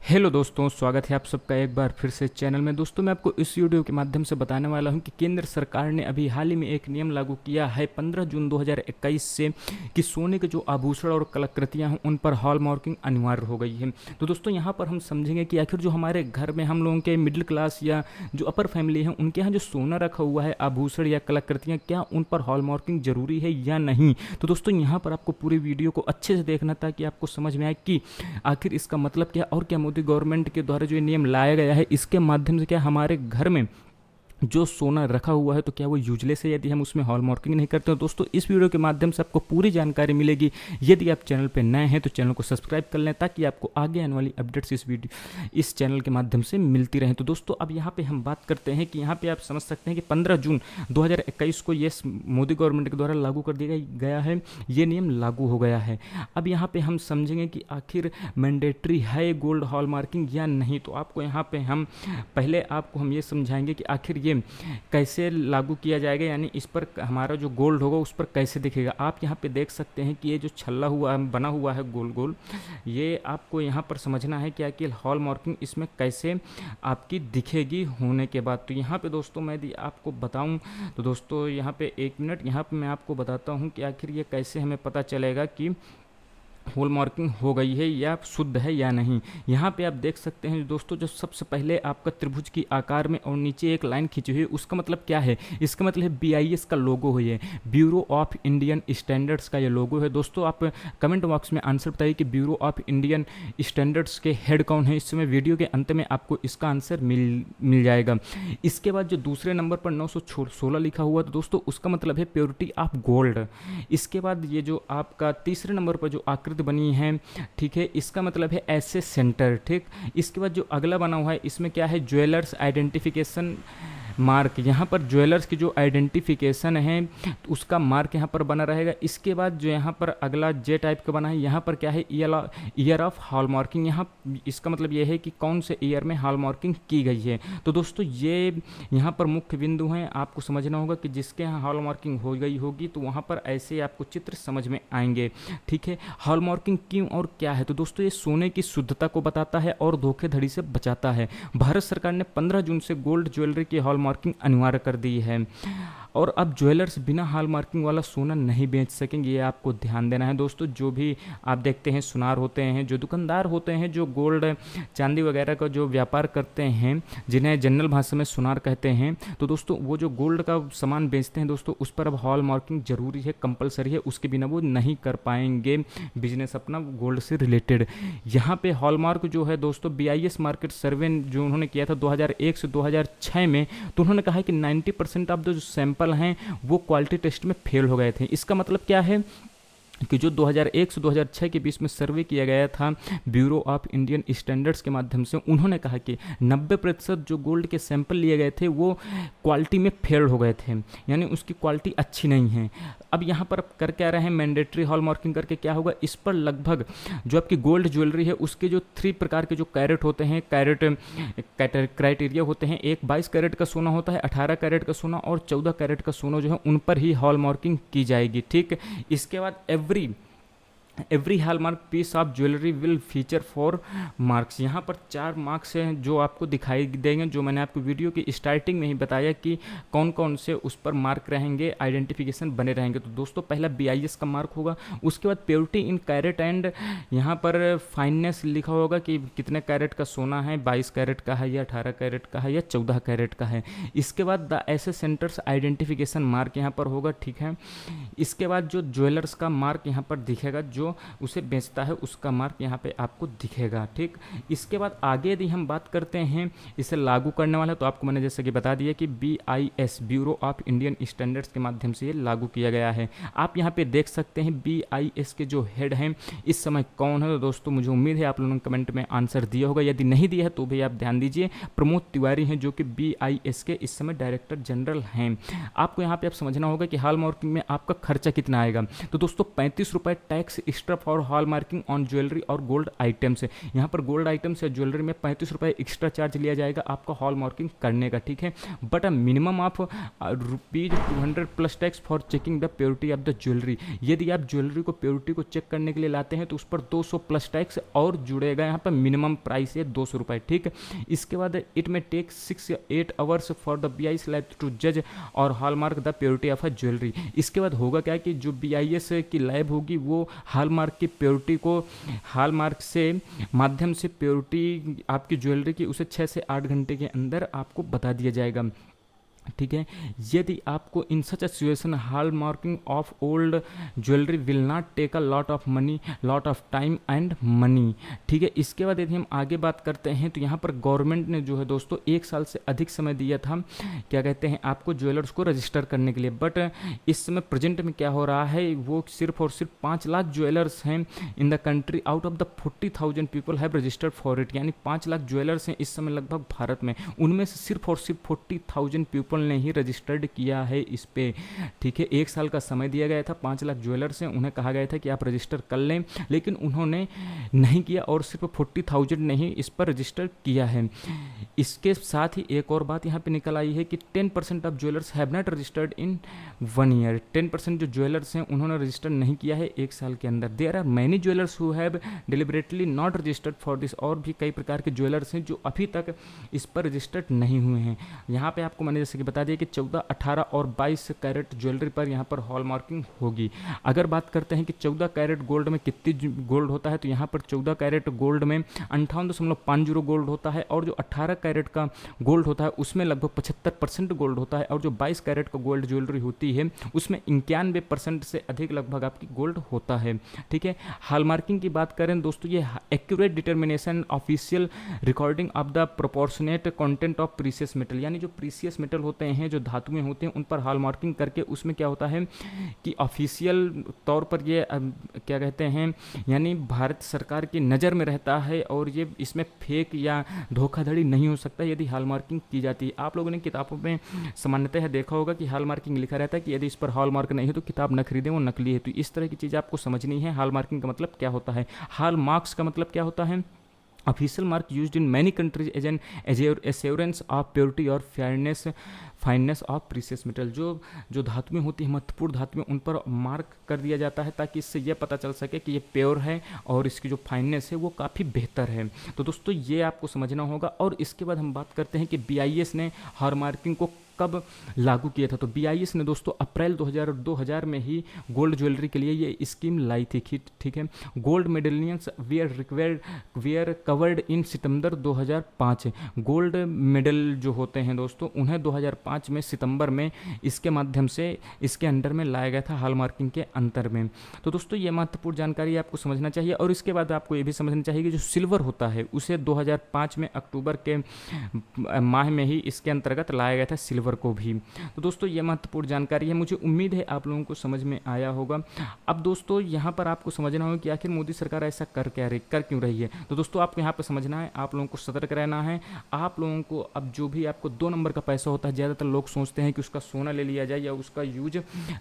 Hello दोस्तों, स्वागत है आप सबका एक बार फिर से चैनल में। दोस्तों, मैं आपको इस वीडियो के माध्यम से बताने वाला हूं कि केंद्र सरकार ने अभी हाल ही में एक नियम लागू किया है 15 जून 2021 से कि सोने के जो आभूषण और कलाकृतियां हैं उन पर हॉलमार्किंग अनिवार्य हो गई है। तो दोस्तों, यहां पर हम समझेंगे कि आखिर जो हमारे घर में हम लोगों के मिडिल क्लास या जो अपर फैमिली है उनके यहाँ जो सोना रखा हुआ है, आभूषण या कलाकृतियाँ, क्या उन पर हॉलमार्किंग जरूरी है या नहीं। तो दोस्तों, यहाँ पर आपको पूरी वीडियो को अच्छे से देखना ताकि आपको समझ में आए कि आखिर इसका मतलब क्या और क्या मोदी गवर्नमेंट के द्वारा जो ये नियम लाया गया है इसके माध्यम से क्या हमारे घर में जो सोना रखा हुआ है तो क्या वो यूजलेस है यदि हम उसमें हॉलमार्किंग नहीं करते। तो दोस्तों, इस वीडियो के माध्यम से आपको पूरी जानकारी मिलेगी। यदि आप चैनल पर नए हैं तो चैनल को सब्सक्राइब कर लें ताकि आपको आगे आने वाली अपडेट्स इस चैनल के माध्यम से मिलती रहें। तो दोस्तों, अब यहाँ पे हम बात करते हैं कि यहाँ पे आप समझ सकते हैं कि 15 जून 2021 को ये मोदी गवर्नमेंट के द्वारा लागू कर दिया गया है, ये नियम लागू हो गया है। अब यहाँ पे हम समझेंगे कि आखिर मैंडेटरी है गोल्ड हॉलमार्किंग या नहीं। तो आपको यहाँ पे हम पहले आपको हम ये समझाएंगे कि आखिर कैसे लागू किया जाएगा, यानी इस पर हमारा जो गोल्ड होगा उस पर कैसे दिखेगा। आप यहाँ पे देख सकते हैं कि ये जो छल्ला हुआ बना हुआ है गोल गोल, ये आपको यहाँ पर समझना है कि आखिर हॉल मार्किंग इसमें कैसे आपकी दिखेगी होने के बाद। तो यहाँ पे दोस्तों मैं यदि आपको बताऊं तो दोस्तों यहाँ पे एक मिनट, यहाँ पे मैं आपको बताता हूँ कि आखिर ये कैसे हमें पता चलेगा कि होल मार्किंग हो गई है या शुद्ध है या नहीं। यहाँ पे आप देख सकते हैं दोस्तों, जो सबसे पहले आपका त्रिभुज की आकार में और नीचे एक लाइन खींची हुई है, उसका मतलब क्या है? इसका मतलब है BIS का लोगो है, ये ब्यूरो ऑफ इंडियन स्टैंडर्ड्स का ये लोगो है। दोस्तों, आप कमेंट बॉक्स में आंसर बताइए कि ब्यूरो ऑफ इंडियन स्टैंडर्ड्स के हेड कौन है। इस समय वीडियो के अंत में आपको इसका आंसर मिल जाएगा। इसके बाद जो दूसरे नंबर पर 916 लिखा हुआ, तो दोस्तों उसका मतलब है प्योरिटी ऑफ गोल्ड। इसके बाद ये जो आपका तीसरे नंबर पर जो आकृति बनी है, ठीक है, इसका मतलब है एसए सेंटर। ठीक, इसके बाद जो अगला बना हुआ है इसमें क्या है? Jewellers identification mark. यहाँ पर ज्वेलर्स की जो आइडेंटिफिकेशन है तो उसका मार्क यहाँ पर बना रहेगा। इसके बाद जो यहाँ पर अगला जे टाइप का बना है, यहाँ पर क्या है? Year of hall marking. यहाँ इसका मतलब ये है कि कौन से ईयर में हॉल मार्किंग की गई है। तो दोस्तों, ये यहाँ पर मुख्य बिंदु हैं, आपको समझना होगा कि जिसके यहाँ हॉल मार्किंग हो गई होगी तो वहाँ पर ऐसे आपको चित्र समझ में आएंगे। ठीक है, हॉल मार्किंग क्यों और क्या है? तो दोस्तों, ये सोने की शुद्धता को बताता है और धोखेधड़ी से बचाता है। भारत सरकार ने 15 जून से गोल्ड ज्वेलरी की हॉल मार्किंग अनिवार्य कर दी है और अब ज्वेलर्स बिना हॉल मार्किंग वाला सोना नहीं बेच सकेंगे। ये आपको ध्यान देना है दोस्तों। जो भी आप देखते हैं सुनार होते हैं, जो दुकानदार होते हैं, जो गोल्ड चांदी वगैरह का जो व्यापार करते हैं, जिन्हें जनरल भाषा में सुनार कहते हैं, तो दोस्तों वो जो गोल्ड का सामान बेचते हैं दोस्तों, उस पर अब हॉल मार्किंग जरूरी है, कंपलसरी है। उसके बिना वो नहीं कर पाएंगे बिजनेस अपना गोल्ड से रिलेटेड। यहाँ पे हॉलमार्क जो है दोस्तों, BIS मार्केट सर्वे जो उन्होंने किया था 2001 से 2006 में, तो उन्होंने कहा है कि 90% ऑफ द जो सैंपल हैं वो क्वालिटी टेस्ट में फेल हो गए थे। इसका मतलब क्या है कि जो 2001 से 2006 के बीच में सर्वे किया गया था ब्यूरो ऑफ इंडियन स्टैंडर्ड्स के माध्यम से, उन्होंने कहा कि 90% जो गोल्ड के सैंपल लिए गए थे वो क्वालिटी में फेल हो गए थे, यानी उसकी क्वालिटी अच्छी नहीं है। अब यहाँ पर कर क्या रहे हैं? मैंडेटरी हॉल मार्किंग करके क्या होगा? इस पर लगभग जो आपकी गोल्ड ज्वेलरी है उसके जो 3 प्रकार के जो कैरेट होते हैं, क्राइटेरिया होते हैं। एक 22 कैरेट का सोना होता है, 18 कैरेट का सोना और 14 कैरेट का सोना जो है उन पर ही हॉल मार्किंग की जाएगी। ठीक, इसके बाद every hallmark piece of jewellery will feature 4 marks. यहाँ पर 4 मार्क्स हैं जो आपको दिखाई देंगे, जो मैंने आपको वीडियो की स्टार्टिंग में ही बताया कि कौन कौन से उस पर मार्क रहेंगे, आइडेंटिफिकेशन बने रहेंगे। तो दोस्तों, पहला BIS का मार्क होगा, उसके बाद प्योरिटी इन कैरेट एंड यहाँ पर फाइननेस लिखा होगा कि कितने कैरेट का सोना है, 22 कैरेट का है या 18 कैरेट का है या 14 कैरेट का है। इसके बाद द ऐसे सेंटर्स आइडेंटिफिकेशन मार्क यहाँ पर होगा। ठीक है, इसके बाद जो ज्वेलर्स का मार्क यहाँ पर दिखेगा, जो उसे बेचता है उसका मार्क यहाँ पे आपको दिखेगा। ठीक, इसके बाद आगे यदि हम बात करते हैं इसे लागू करने वाला, तो आपको मैंने जैसे कि बता दिया कि BIS bureau of Indian standards के माध्यम से ये लागू किया गया है। आप यहाँ पे देख सकते हैं BIS के जो हेड हैं इस समय कौन है। तो दोस्तों, मुझे उम्मीद है आप लोगों ने कमेंट में आंसर दिया होगा, यदि नहीं दिया है तो भी आप ध्यान दीजिए। प्रमोद तिवारी हैं जो कि BIS के इस समय डायरेक्टर जनरल हैं। आपको यहाँ पे आप समझना होगा कि हॉल मार्किंग में आपका खर्चा कितना आएगा। तो दोस्तों, 35 रुपये tax extra for hall marking on jewellery और गोल्ड आइटम्स। यहाँ पर गोल्ड आइटम्स या ज्वेलरी में 35 रुपये एक्स्ट्रा चार्ज लिया जाएगा आपका हॉल मार्किंग करने का, ठीक है। But a minimum of ₹200 plus tax for checking the purity of the jewellery. यदि आप ज्वेलरी को प्योरिटी को चेक करने के लिए लाते हैं तो उस पर 200 प्लस टैक्स और जुड़ेगा। यहाँ पर मिनिमम प्राइस है 200 रुपये, ठीक है। इसके बाद इट में टेक 6 या 8 hours for the BIS lab to जज और hallmark the purity of a jewellery. इसके बाद होगा क्या कि जो BIS की लैब होगी वो हॉलमार्क की प्योरिटी को हॉलमार्क से माध्यम से प्योरिटी आपकी ज्वेलरी की उसे 6 से 8 घंटे के अंदर आपको बता दिया जाएगा, ठीक है। यदि आपको in such a situation hall marking of old jewellery will not take a lot of money, lot of time and money, ठीक है। इसके बाद यदि हम आगे बात करते हैं तो यहाँ पर गवर्नमेंट ने जो है दोस्तों 1 साल से अधिक समय दिया था, क्या कहते हैं, आपको ज्वेलर्स को रजिस्टर करने के लिए। बट इस समय प्रेजेंट में क्या हो रहा है, वो सिर्फ और सिर्फ 5 लाख ज्वेलर्स हैं in the country out of the 40,000 people have registered for it. यानी 5 लाख ज्वेलर्स हैं इस समय लगभग भारत में, उनमें से सिर्फ और सिर्फ 40,000 पीपल ने ही रजिस्टर्ड किया है इस पे, ठीक है। 1 साल का समय दिया गया था, 5 लाख ज्वेलर्स हैं, उन्हें कहा गया था कि आप रजिस्टर कर लें, लेकिन उन्होंने नहीं किया और सिर्फ 40,000 ने ही इस पर रजिस्टर किया है। इसके साथ ही एक और बात यहाँ पे निकल आई है कि 10% of jewellers have not registered in 1 year. 10% जो ज्वेलर्स हैं उन्होंने रजिस्टर नहीं किया है 1 साल के अंदर। There are many jewellers who have deliberately not registered for this. और भी कई प्रकार के ज्वेलर्स हैं जो अभी तक इस पर रजिस्टर्ड नहीं हुए हैं। यहाँ पे आपको मैंने जैसे कि बता दिया कि 14, 18 और 22 कैरेट ज्वेलरी पर यहाँ पर हॉल मार्किंग होगी। अगर बात करते हैं कि 14 कैरेट गोल्ड में कितनी गोल्ड होता है तो यहाँ पर 14 कैरेट गोल्ड में 58.50 गोल्ड होता है, और जो 18 कैरेट का गोल्ड होता है उसमें लगभग 75% गोल्ड होता है, और जो 22 कैरेट का गोल्ड ज्वेलरी होती है उसमें 91% से अधिक लगभग आपकी गोल्ड होता है, ठीक है। हॉल मार्किंग की बात करें दोस्तों, ये accurate determination official recording of the proportionate content of precious metal. यानी जो प्रीशियस मेटल होते हैं, जो धातुएं होते हैं, उन पर हॉल मार्किंग करके उसमें क्या होता है कि ऑफिशियल तौर पर ये क्या कहते हैं, यानी भारत सरकार की नज़र में रहता है और ये इसमें फेक या धोखाधड़ी नहीं हो सकता यदि हॉल मार्किंग की जाती है। आप लोगों ने किताबों में सामान्यतः देखा होगा कि हॉल मार्किंग लिखा रहता है कि यदि इस पर हॉल मार्क नहीं है तो किताब न खरीदें, वो नकली है। तो इस तरह की चीज़ आपको समझनी है। हॉल मार्किंग का मतलब क्या होता है, हॉल मार्क्स का मतलब क्या होता है। Official mark used in many countries as an assurance of purity और फाइननेस ऑफ प्रीशियस मेटल। जो धातुएं होती हैं, महत्वपूर्ण धातुएं, उन पर मार्क कर दिया जाता है ताकि इससे यह पता चल सके कि ये प्योर है और इसकी जो फाइननेस है वो काफ़ी बेहतर है। तो दोस्तों ये आपको समझना होगा। और इसके बाद हम बात करते हैं कि BIS ने हॉल मार्किंग को कब लागू किया था। तो BIS ने दोस्तों अप्रैल 2000 में ही गोल्ड ज्वेलरी के लिए ये स्कीम लाई थी, ठीक है। Gold medallions were covered in September 2005। Gold medal जो होते हैं दोस्तों उन्हें 2005 में सितंबर में इसके माध्यम से इसके अंडर में लाया गया था हॉल मार्किंग के अंतर में। तो दोस्तों ये महत्वपूर्ण जानकारी आपको समझना चाहिए। और इसके बाद आपको ये भी समझना चाहिए कि जो सिल्वर होता है उसे 2005 में अक्टूबर के माह में ही इसके अंतर्गत लाया गया था, सिल्वर को भी। तो दोस्तों ये महत्वपूर्ण जानकारी है, मुझे उम्मीद है आप लोगों को समझ में आया होगा। अब दोस्तों यहाँ पर आपको समझना होगा कि आखिर मोदी सरकार ऐसा कर क्यों रही है। तो दोस्तों आपको यहाँ पर समझना है, आप लोगों को सतर्क रहना है। आप लोगों को अब जो भी आपको 2 नंबर का पैसा होता है, ज़्यादातर लोग सोचते हैं कि उसका सोना ले लिया जाए या उसका यूज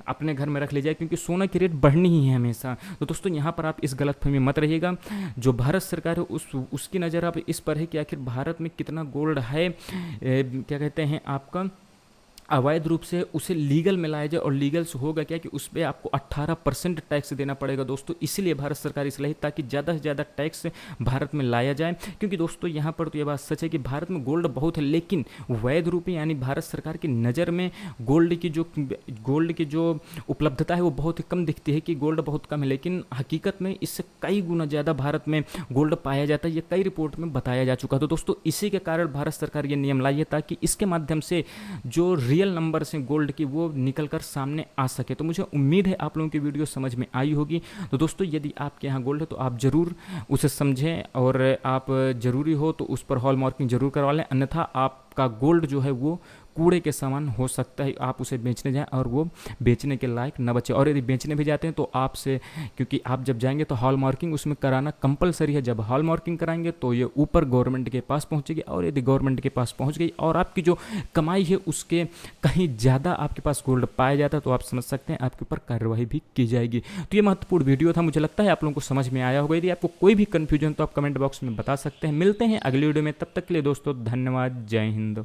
अपने घर में रख लिया जाए, क्योंकि सोना की रेट बढ़नी ही है हमेशा। तो दोस्तों यहाँ पर आप इस गलतफहमी मत रहिएगा। जो भारत सरकार है उसकी नज़र अब इस पर है कि आखिर भारत में कितना गोल्ड है, क्या कहते हैं, आपका अवैध रूप से उसे लीगल में लाया जाए। और लीगल से होगा क्या कि उस पर आपको 18% टैक्स देना पड़ेगा दोस्तों। इसीलिए भारत सरकार इसलिए ताकि ज़्यादा से ज़्यादा टैक्स भारत में लाया जाए, क्योंकि दोस्तों यहाँ पर तो ये बात सच है कि भारत में गोल्ड बहुत है, लेकिन वैध रूप में यानी भारत सरकार की नज़र में गोल्ड की जो उपलब्धता है वो बहुत ही कम दिखती है कि गोल्ड बहुत कम है, लेकिन हकीकत में इससे कई गुना ज़्यादा भारत में गोल्ड पाया जाता है। ये कई रिपोर्ट में बताया जा चुका है। तो दोस्तों इसी के कारण भारत सरकार ये नियम लाई है ताकि इसके माध्यम से जो रियल नंबर से गोल्ड की वो निकलकर सामने आ सके। तो मुझे उम्मीद है आप लोगों की वीडियो समझ में आई होगी। तो दोस्तों यदि आपके यहाँ गोल्ड है तो आप ज़रूर उसे समझें और आप ज़रूरी हो तो उस पर हॉल मार्किंग जरूर करवा लें, अन्यथा आपका गोल्ड जो है वो कूड़े के सामान हो सकता है, आप उसे बेचने जाएं और वो बेचने के लायक न बचे। और यदि बेचने भी जाते हैं तो आपसे, क्योंकि आप जब जाएंगे तो हॉल मार्किंग उसमें कराना कंपलसरी है। जब हॉल मार्किंग कराएंगे तो ये ऊपर गवर्नमेंट के पास पहुंचेगी, और यदि गवर्नमेंट के पास पहुंच गई और आपकी जो कमाई है उसके कहीं ज़्यादा आपके पास गोल्ड पाया जाता है तो आप समझ सकते हैं आपके ऊपर कार्रवाई भी की जाएगी। तो ये महत्वपूर्ण वीडियो था, मुझे लगता है आप लोगों को समझ में आया होगा। यदि आपको कोई भी कंफ्यूजन तो आप कमेंट बॉक्स में बता सकते हैं। मिलते हैं अगली वीडियो में, तब तक के लिए दोस्तों धन्यवाद, जय हिंद।